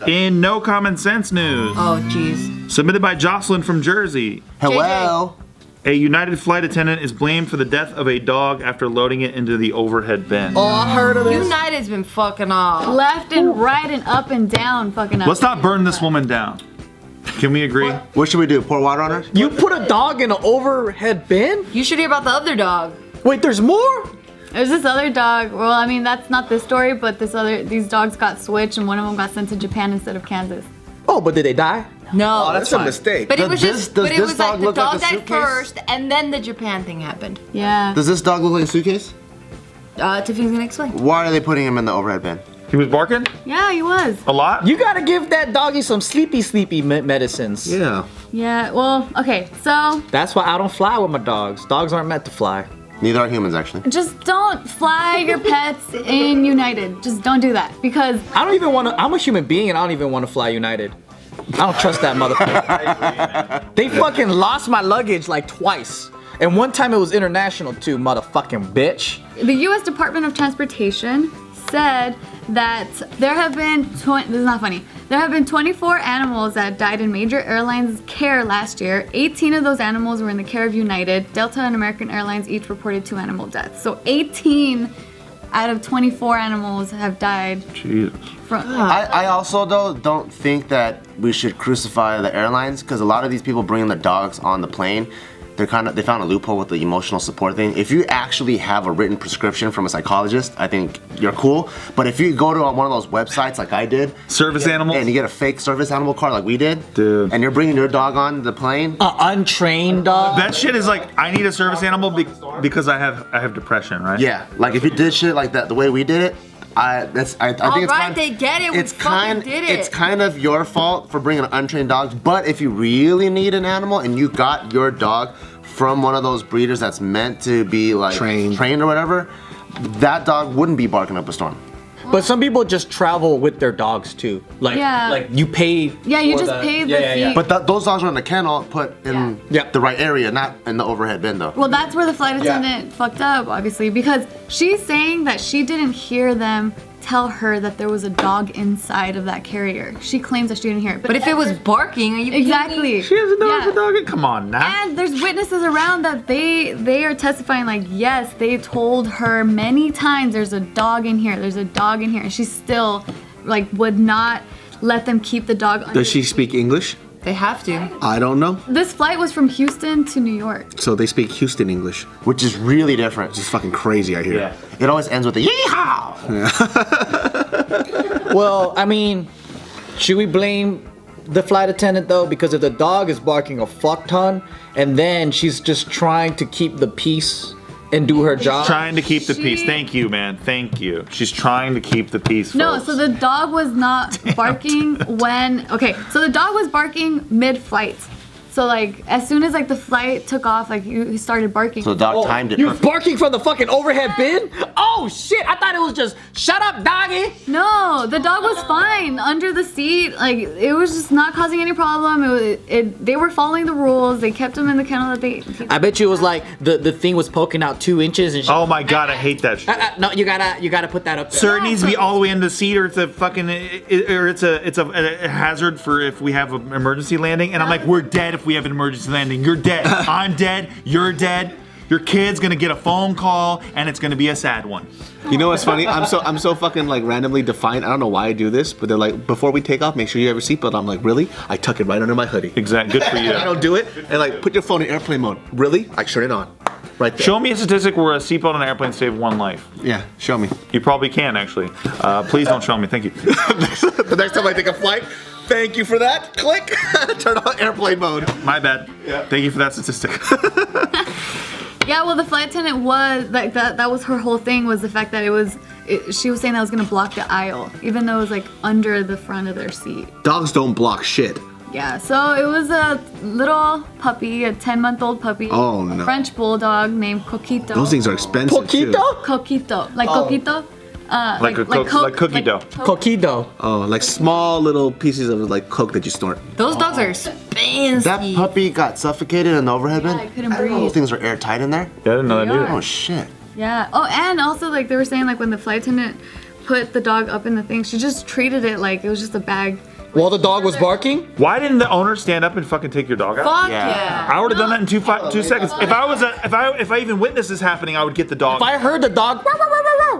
In No Common Sense news. Oh, jeez. Submitted by Jocelyn from Jersey. Hello. A United flight attendant is blamed for the death of a dog after loading it into the overhead bin. Oh, I heard of this. United's been fucking off. Left and right and up and down fucking up. Let's not burn this woman down. Can we agree? What should we do? Pour water on her? You put a dog in an overhead bin? You should hear about the other dog. Wait, there's more? There's this other dog. Well, I mean, that's not this story, but these dogs got switched and one of them got sent to Japan instead of Kansas. Oh, but did they die? No. Oh, that's a mistake. But it was just, but it was like the look like dog a died suitcase? first, and then the Japan thing happened. Yeah. Does this dog look like a suitcase? Tiffany's gonna explain. Why are they putting him in the overhead bin? He was barking? Yeah, he was. A lot? You gotta give that doggy some sleepy medicines. Yeah. Yeah, well, okay, so That's why I don't fly with my dogs. Dogs aren't meant to fly. Neither are humans, actually. just don't fly your pets in United. Just don't do that because I don't even want to. I'm a human being and I don't even want to fly United. I don't trust that motherfucker. They fucking lost my luggage like twice. And one time it was international too, motherfucking bitch. the U.S. Department of Transportation said that there have been, this is not funny, there have been 24 animals that died in major airlines care last year. 18 of those animals were in the care of United. Delta and American Airlines each reported 2 animal deaths. So 18 out of 24 animals have died. Jesus. I also, though, don't think that we should crucify the airlines because a lot of these people bringing their dogs on the plane, they found a loophole with the emotional support thing. If you actually have a written prescription from a psychologist, I think you're cool. But if you go to one of those websites like I did, Service animals? and you get a fake service animal card like we did, Dude. and you're bringing your dog on the plane, Untrained dog. That shit is like, I need a service animal because I have depression, right? yeah, like if you did shit like that the way we did it, I think it's Alright, kind, they get it. We fucking did it. It's kind of your fault for bringing an untrained dog. But if you really need an animal and you got your dog from one of those breeders that's meant to be like trained or whatever, that dog wouldn't be barking up a storm. But some people just travel with their dogs too. Like, Yeah. like you pay. Yeah, you for just pay the fee. But those dogs are in the kennel, put in Yeah. the right area, not in the overhead bin though. Well, that's where the flight attendant fucked up, obviously, because she's saying that she didn't hear them tell her that there was a dog inside of that carrier. She claims that she didn't hear it. But if it was barking, are you kidding me? Exactly. She doesn't know Yeah. if the dog. Come on now. And there's witnesses around that they are testifying like, yes, they told her many times there's a dog in here, there's a dog in here, and she still like would not let them keep the dog under. Does she speak English? They have to. I don't know. This flight was from Houston to New York. So they speak Houston English. Which is really different. It's fucking crazy, I hear. Yeah. It always ends with a yeehaw! Well, I mean, should we blame the flight attendant though? Because if the dog is barking a fuck ton and then she's just trying to keep the peace and do her job. Trying to keep the peace. Thank you, man. Thank you. She's trying to keep the peace. No, folks. so the dog was not barking so the dog was barking mid-flight. So like as soon as like the flight took off, like he started barking. So the dog timed it You're perfectly. barking from the fucking overhead bin? Oh shit, I thought it was just, shut up doggy. No, the dog was fine under the seat. Like it was just not causing any problem. They were following the rules. They kept him in the kennel that they. I bet you it was like the thing was poking out 2 inches and shit. Oh my god, I hate that shit. No, you gotta put that up there. Sir, it needs to be all the way in the seat, or it's a fucking, or it's a hazard for if we have an emergency landing. And I'm like, we're dead if we have an emergency landing. You're dead. I'm dead. You're dead. Your kid's gonna get a phone call, and it's gonna be a sad one. You know what's funny? I'm so fucking like randomly defined. I don't know why I do this, but they're like, before we take off, make sure you have your seatbelt. I'm like, really? I tuck it right under my hoodie. Exactly. Good for you. I don't do it. And like, put your phone in airplane mode. Really? I turn it on. Right there. Show me a statistic where a seatbelt on an airplane saved 1 life. Yeah, show me. You probably can, actually. Please don't show me. Thank you. The next time I take a flight, thank you for that. Click. Turn on airplane mode. My bad. Yeah. Thank you for that statistic. Yeah, well, the flight attendant was like that was her whole thing, was the fact that she was saying that was gonna block the aisle, even though it was like under the front of their seat. Dogs don't block shit. Yeah, so it was a little puppy, a 10-month-old puppy. Oh, no. A French bulldog named Coquito. Those things are expensive too. Coquito? Coquito, like Coquito. Like cookie dough. Coquito. Oh, like small little pieces of like Coke that you snort. Those dogs are expensive. That puppy got suffocated in the overhead bin? Yeah, I couldn't I didn't know breathe. those things were airtight in there. Yeah, I didn't know that They either. are. Oh shit. Yeah. Oh, and also like they were saying like when the flight attendant put the dog up in the thing, she just treated it like it was just a bag. While the dog was barking? Why didn't the owner stand up and fucking take your dog out? Fuck Yeah. yeah. I would have done that in 2 seconds. If I even witnessed this happening, I would get the dog. If I heard the dog,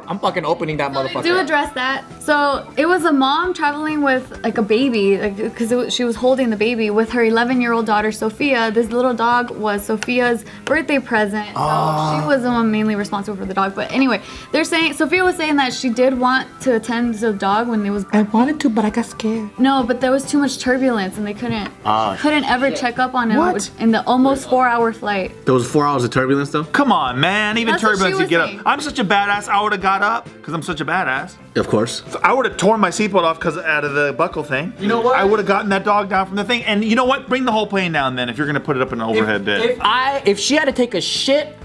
I'm fucking opening that To motherfucker. address that, so it was a mom traveling with like a baby, like because she was holding the baby with her 11-year-old daughter Sophia. This little dog was Sophia's birthday present, so she was the one mainly responsible for the dog. But anyway, they're saying Sophia was saying that she did want to attend to the dog when it was. I wanted to, but I got scared. No, but there was too much turbulence and they couldn't ever check up on him What? in the almost 4-hour flight. There was 4 hours of turbulence though. Come on, man. Even That's what turbulence, she you get was saying. up. I'm such a badass. I would have got up because I'm such a badass. Of course. I would have torn my seatbelt off because out of the buckle thing. You know what? I would have gotten that dog down from the thing. And you know what? Bring the whole plane down then if you're gonna put it up in an overhead bit. If she had to take a shit,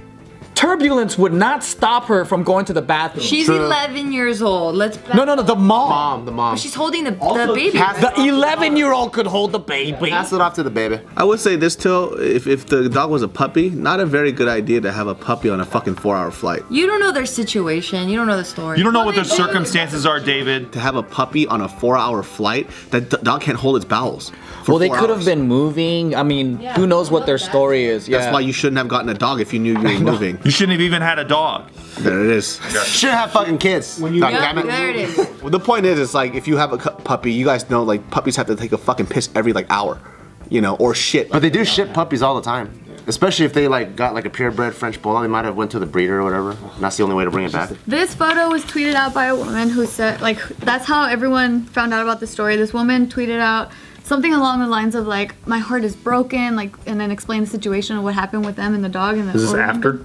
turbulence would not stop her from going to the bathroom. She's 11 years old. Let's back No, the mom. The mom. She's holding the baby. The 11-year-old could hold the baby. Pass it off to the baby. I would say this too, if the dog was a puppy, not a very good idea to have a puppy on a fucking 4-hour flight. You don't know their situation. You don't know the story. You don't know what the circumstances are, David. To have a puppy on a 4-hour flight, that dog can't hold its bowels. For Well, they 4 could have hours. been moving. I mean, who knows what their story is? Yeah. That's why you shouldn't have gotten a dog if you knew you were moving. You shouldn't have even had a dog. There it is. Shouldn't have fucking kids. God damn it. There it is. Well, the point is, it's like if you have a puppy, you guys know like puppies have to take a fucking piss every like hour, you know, or shit. But they do ship puppies all the time. Especially if they like got like a purebred French bulldog, they might have went to the breeder or whatever. And that's the only way to bring it back. This photo was tweeted out by a woman who said, like, that's how everyone found out about the story. This woman tweeted out something along the lines of like, my heart is broken, like, and then explained the situation of what happened with them and the dog. And Is this after?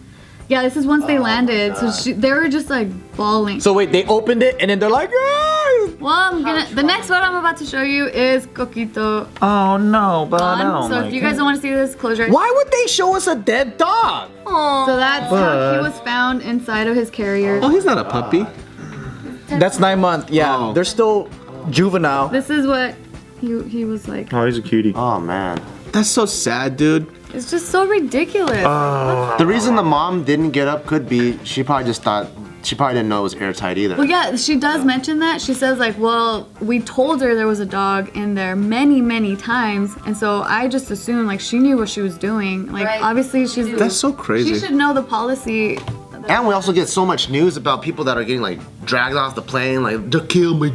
Yeah, this is once they landed. So they were just like bawling. So wait, they opened it and then they're like, ah! Well, the next photo I'm about to show you is Coquito. Oh no, but I don't. So if you guys don't want to see this, close your eyes. Why would they show us a dead dog? So that's how he was found inside of his carrier. Oh, he's not a puppy. That's 9 months. Yeah, Oh. they're still juvenile. This is what he was like. Oh, he's a cutie. Oh man. That's so sad, dude. It's just so ridiculous. The reason the mom didn't get up could be she probably didn't know it was airtight either. Well, yeah, she does mention that. She says, like, well, we told her there was a dog in there many, many times. And so I just assumed, like, she knew what she was doing. Like, Right. obviously, she's. That's so crazy. She should know the policy. And we also get so much news about people that are getting like dragged off the plane, like just kill me,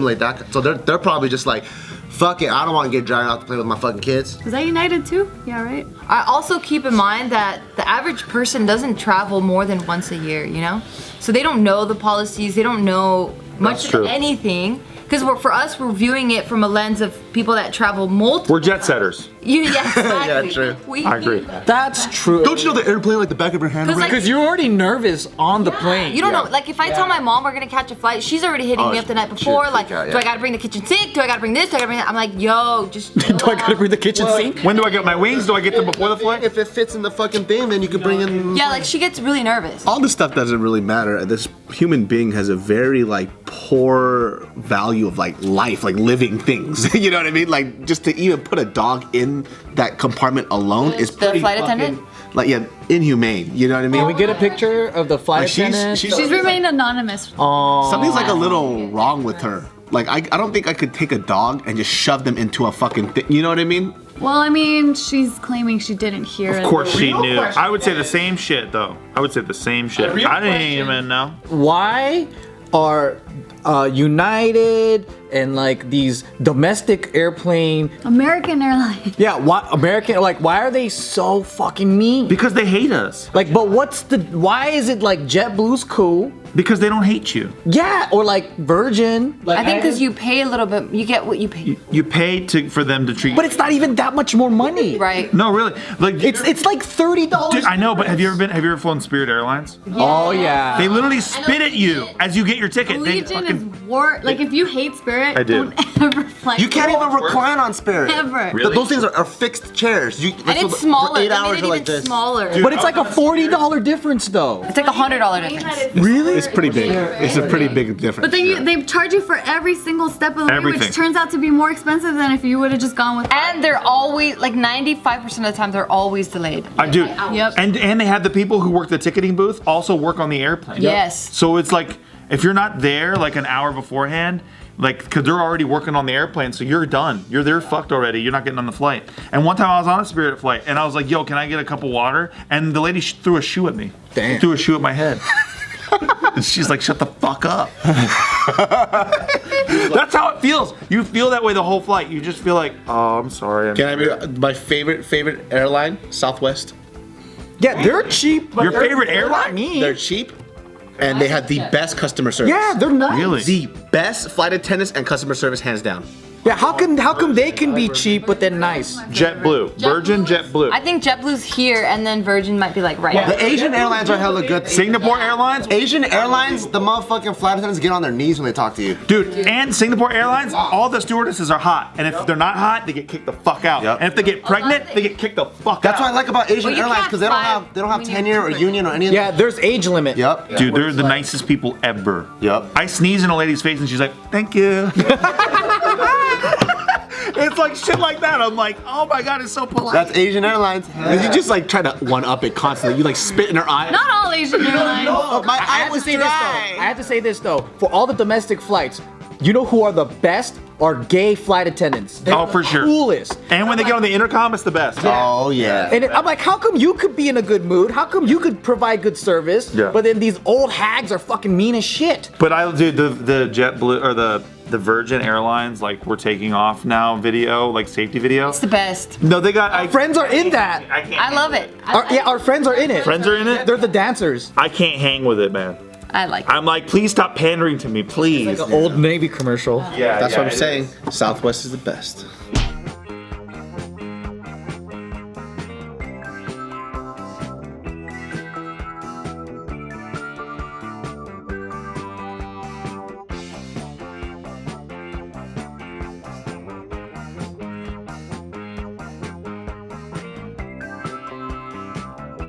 like that. So they're probably just like, fuck it, I don't want to get dragged off the plane with my fucking kids. Is that United too? Yeah, right? I also keep in mind that the average person doesn't travel more than once a year, you know? So they don't know the policies, they don't know much That's of true. anything. Because for us, we're viewing it from a lens of people that travel multiple. We're jet setters. Yeah, exactly. true. I agree. That's true. Don't you know the airplane like the back of your hand? 'Cause, like, Because you're already nervous on the plane. You don't know, like if I tell my mom we're gonna catch a flight, she's already hitting me up the night before. she'd Like, freak out, do yeah. I gotta bring the kitchen sink? Do I gotta bring this? Do I gotta bring that? I'm like, yo, just. Do I gotta bring the kitchen sink? When do I get my wings? Do I get them before the flight? If it fits in the fucking thing, then you can bring in. Yeah, like she gets really nervous. All this stuff doesn't really matter. This human being has a very like poor value of like life, like living things. You know what I mean? Like just to even put a dog in that compartment alone is The pretty flight fucking, attendant? like yeah, inhumane. You know what I mean? Can we get a picture of the flight Like, attendant? She's remained anonymous. Something's like a little wrong with her. Like I don't think I could take a dog and just shove them into a fucking thing. You know what I mean? Well, I mean, she's claiming she didn't hear it. Of course she knew. I would say the same shit though. I would say the same shit. I didn't even know. Why are United and like these domestic airplane, American Airlines. yeah, why American, like why are they so fucking mean? Because they hate us. Like, but why is it like JetBlue's cool? Because they don't hate you. Yeah, or like Virgin. Like, I think because you pay a little bit, you get what you pay. You pay for them to treat. but it's not even that much more money. Right. No, really. Like It's like $30. Dude, I know, but have you ever flown Spirit Airlines? Oh yeah. They literally spit at you as you get your ticket. They Allegiant fucking- is war. Like, if you hate Spirit, I do. don't ever fly. You can't even recline on Spirit. Ever. Th- Those things are fixed chairs. You, And it's smaller. For 8 They hours, made it you're like even this. smaller. But it's like a $40 difference though. It's like $100 difference. Really? It's pretty big. It's a pretty big difference. But then they charge you for every single step of the way, Everything. which turns out to be more expensive than if you would have just gone with. And they're always, like 95% of the time, they're always delayed. I do. Yep. And they have the people who work the ticketing booth also work on the airplane. Yes. So it's like If you're not there like an hour beforehand, like, because they're already working on the airplane, so you're done. They're fucked already. You're not getting on the flight. And one time I was on a Spirit flight, and I was like, yo, can I get a cup of water? And the lady threw a shoe at me. Damn. She threw a shoe at my head. And she's like, shut the fuck up. That's how it feels. You feel that way the whole flight. You just feel like, oh, I'm sorry. Can I be my favorite airline? Southwest. Yeah, they're cheap. But Your they're- favorite they're not airline? mean. They're cheap, and they have the best customer service. Yeah, they're nice. Really? The best flight attendants and customer service, hands down. Yeah, how come they can be cheap but then nice? JetBlue. Virgin JetBlue. I think JetBlue's here, and then Virgin might be like right The Asian airlines are hella good. Singapore Airlines? Asian airlines, the motherfucking flight attendants get on their knees when they talk to you. Dude, and Singapore Airlines, all the stewardesses are hot. And if they're not hot, they get kicked the fuck out. Yep. And if they get pregnant, they get kicked the fuck That's out. what I like about Asian Well, you airlines, can't because they don't fly have tenure or when you're union or any of Yeah, there's age limit. Yep. Dude, they're the nicest people ever. Yep. I sneeze in a lady's face and she's like, thank you. It's like shit like that. I'm like, oh my God, it's so polite. That's Asian airlines. And you just like try to one up it constantly. You like spit in her eye. Not all Asian airlines. Oh, my I eye have to was say this though. dry. I have to say this though. For all the domestic flights, you know who are the best? Are gay flight attendants. They're Oh, for the sure. Coolest. And when they get on the intercom, it's the best. Oh, yeah. And I'm like, how come you could be in a good mood? How come you could provide good service? Yeah. But then these old hags are fucking mean as shit. But I do the JetBlue or the Virgin Airlines, like we're taking off now video, like safety video. It's the best. No, they got Our friends are in that. I can't. I love it. Our friends are in it. Friends are in it. They're the dancers. I can't hang with it, man. I like it. I'm like, please stop pandering to me, please. Like an old Navy commercial. Yeah, That's yeah, what I'm it saying. is. Southwest is the best.